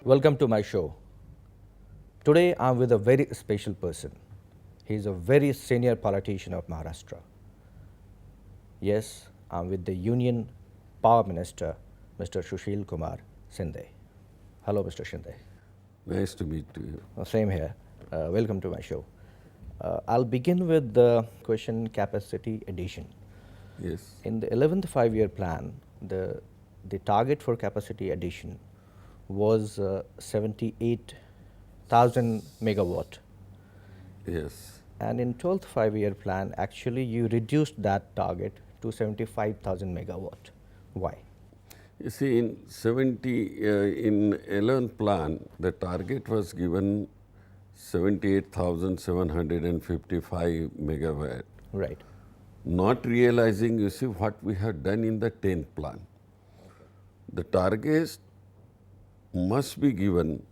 Welcome to my show. Today I'm with a very special person. He is a very senior politician of Maharashtra. Yes, I'm with the Union Power Minister, Mr. Sushil Kumar Shinde. Hello, Mr. Shinde. Nice to meet you. Same here. Welcome to my show. I'll begin with the question capacity addition. Yes. In the 11th five-year plan, the target for capacity addition was 78,000 megawatt. Yes. And in 12th five-year plan, actually you reduced that target to 75,000 megawatt. Why? You see, in 11th plan, the target was given 78,755 megawatt. Right. Not realizing, you see, what we have done in the 10th plan. The targets must be given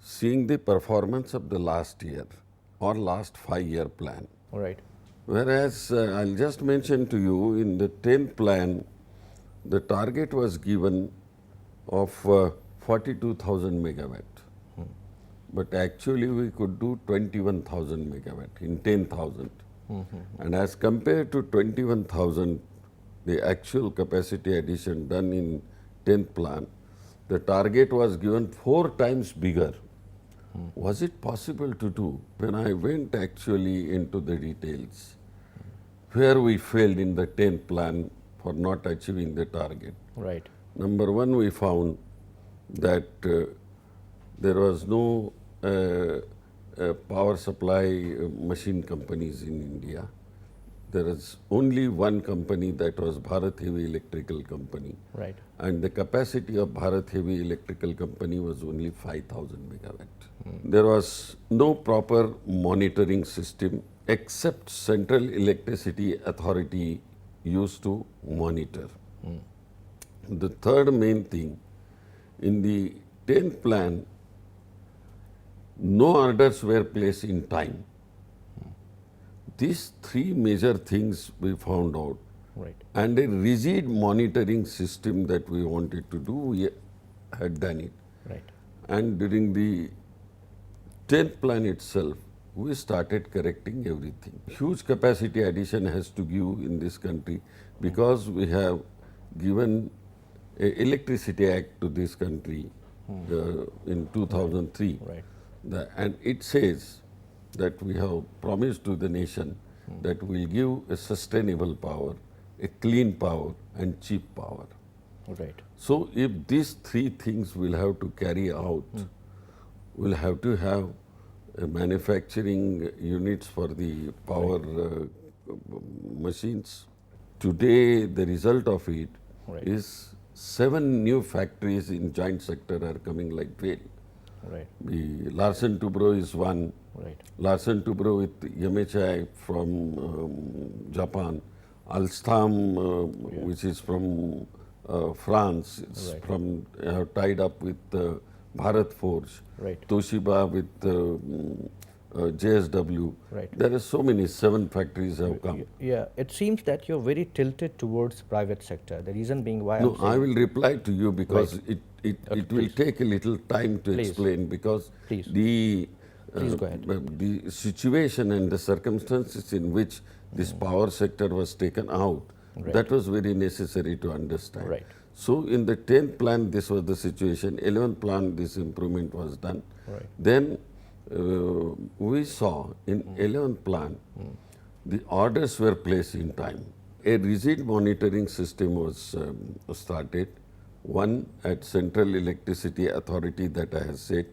seeing the performance of the last year or last 5-year plan. Right. Whereas, I'll just mention to you, in the 10th plan, the target was given of 42,000 megawatt. But actually we could do 21,000 megawatt in 10,000. And as compared to 21,000, the actual capacity addition done in 10th plan, the target was given 4 times bigger. Was it possible to do? When I went actually into the details, where we failed in the 10th plan for not achieving the target. Right. Number one, we found that there was no power supply machine companies in India. There is only one company, that was Bharat Heavy Electrical Company. Right. And the capacity of Bharat Heavy Electrical Company was only 5,000 megawatt. There was no proper monitoring system except Central Electricity Authority used to monitor. The third main thing, in the 10th plan, no orders were placed in time. These 3 major things we found out. Right. And a rigid monitoring system that we wanted to do, we had done it. Right. And during the 10th plan itself, we started correcting everything. Huge capacity addition has to give in this country because we have given an Electricity Act to this country in 2003. Right. And it says that we have promised to the nation that we will give a sustainable power, a clean power and cheap power. Right. So if these 3 things will have to carry out, we'll have to have manufacturing units for the power machines. Today, the result of it is 7 new factories in joint sector are coming like well. Right. The Larsen Toubro is one. Right. Larsen Toubro with MHI from Japan. Alstom, which is from France, it's from tied up with Bharat Forge. Right. Toshiba with JSW. Right. There are so many, 7 factories have come. Yeah, it seems that you're very tilted towards private sector. The reason being why No, I'm saying, I will reply to you because it will please. take a little time to explain because Please. Please go ahead. The situation and the circumstances in which this power sector was taken out, that was very necessary to understand. Right. So in the 10th plan, this was the situation. 11th plan, this improvement was done. Right. Then we saw in 11th plan, the orders were placed in time. A rigid monitoring system was started. One at Central Electricity Authority that I have said.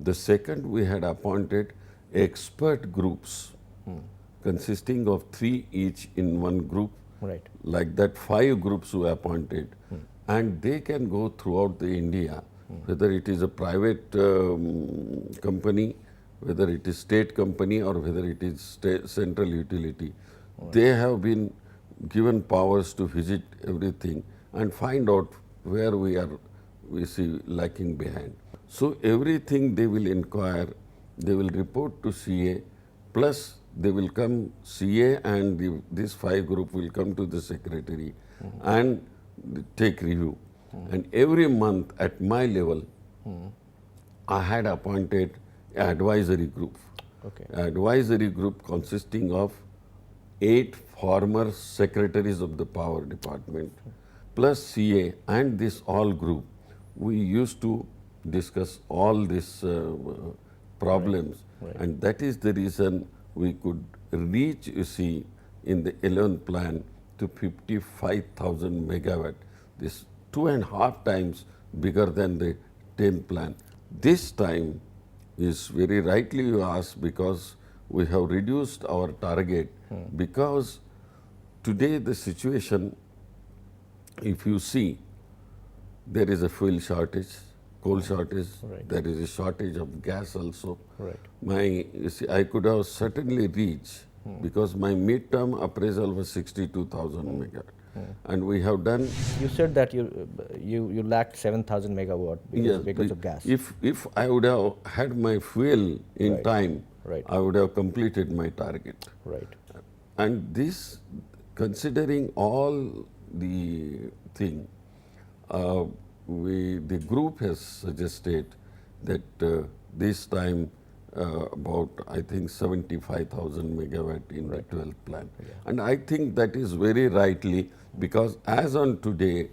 The second, we had appointed expert groups consisting of 3 each in one group. Right. Like that, 5 groups were appointed. And they can go throughout the India, whether it is a private company, whether it is state company or whether it is central utility. They have been given powers to visit everything and find out where we see lacking behind. So everything they will inquire, they will report to CA, plus they will come, CA and this 5 group will come to the secretary and take review. And every month at my level, I had appointed an advisory group. Okay. Advisory group consisting of 8 former secretaries of the power department plus CA and this all group. We used to discuss all these problems, and that is the reason we could reach, you see, in the 11th plan to 55,000 megawatt. This 2.5 times bigger than the 10th plan. This time is very rightly you asked, because we have reduced our target, because today the situation, if you see, there is a fuel shortage, coal shortage, there is a shortage of gas also. You see, I could have certainly reached, because my midterm appraisal was 62,000 megawatt. And we have done. You said that you lacked 7,000 megawatt because of gas. If I would have had my fuel in time, I would have completed my target. And this, considering all the thing, the group has suggested that this time about, I think, 75,000 megawatt in the 12th plan. And I think that is very rightly, because as on today,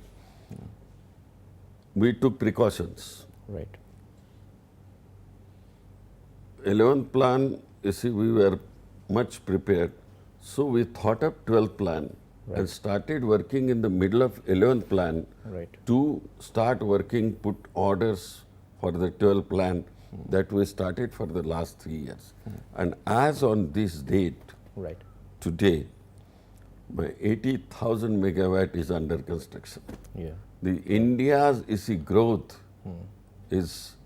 we took precautions. 11th plan, you see, we were much prepared. So we thought up 12th plan and started working in the middle of 11th plan to start working, put orders for the 12th plan that we started for the last 3 years. And as on this date, today, my 80,000 megawatt is under construction. The India's growth is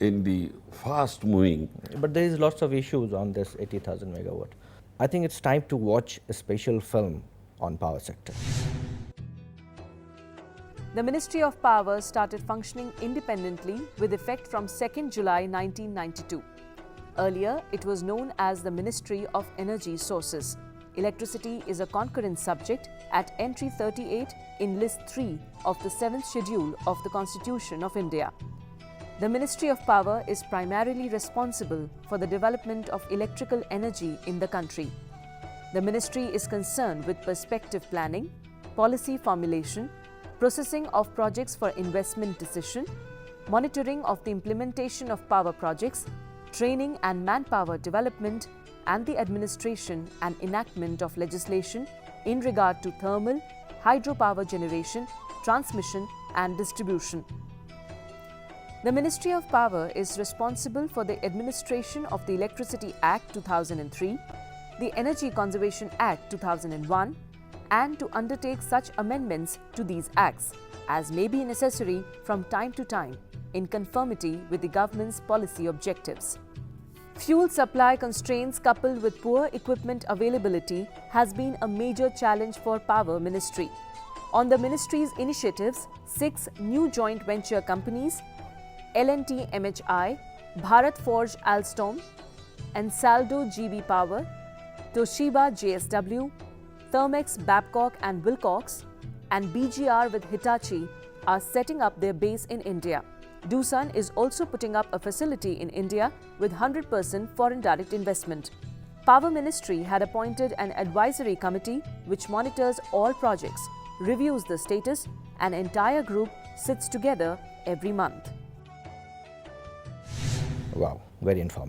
in the fast moving. But there is lots of issues on this 80,000 megawatt. I think it's time to watch a special film on power sector. The Ministry of Power started functioning independently with effect from 2nd July 1992. Earlier, it was known as the Ministry of Energy Sources. Electricity is a concurrent subject at entry 38 in list 3 of the 7th schedule of the Constitution of India. The Ministry of Power is primarily responsible for the development of electrical energy in the country. The ministry is concerned with perspective planning, policy formulation, processing of projects for investment decision, monitoring of the implementation of power projects, training and manpower development, and the administration and enactment of legislation in regard to thermal, hydropower generation, transmission and distribution. The Ministry of Power is responsible for the administration of the Electricity Act 2003, the Energy Conservation Act 2001, and to undertake such amendments to these acts as may be necessary from time to time in conformity with the government's policy objectives. Fuel supply constraints coupled with poor equipment availability has been a major challenge for Power Ministry. On the ministry's initiatives, 6 new joint venture companies, L&T MHI, Bharat Forge Alstom, Ansaldo GB Power, Toshiba JSW, Thermex Babcock and Wilcox, and BGR with Hitachi are setting up their base in India. Doosan is also putting up a facility in India with 100% foreign direct investment. Power Ministry had appointed an advisory committee which monitors all projects, reviews the status, and an entire group sits together every month. Wow, very informative.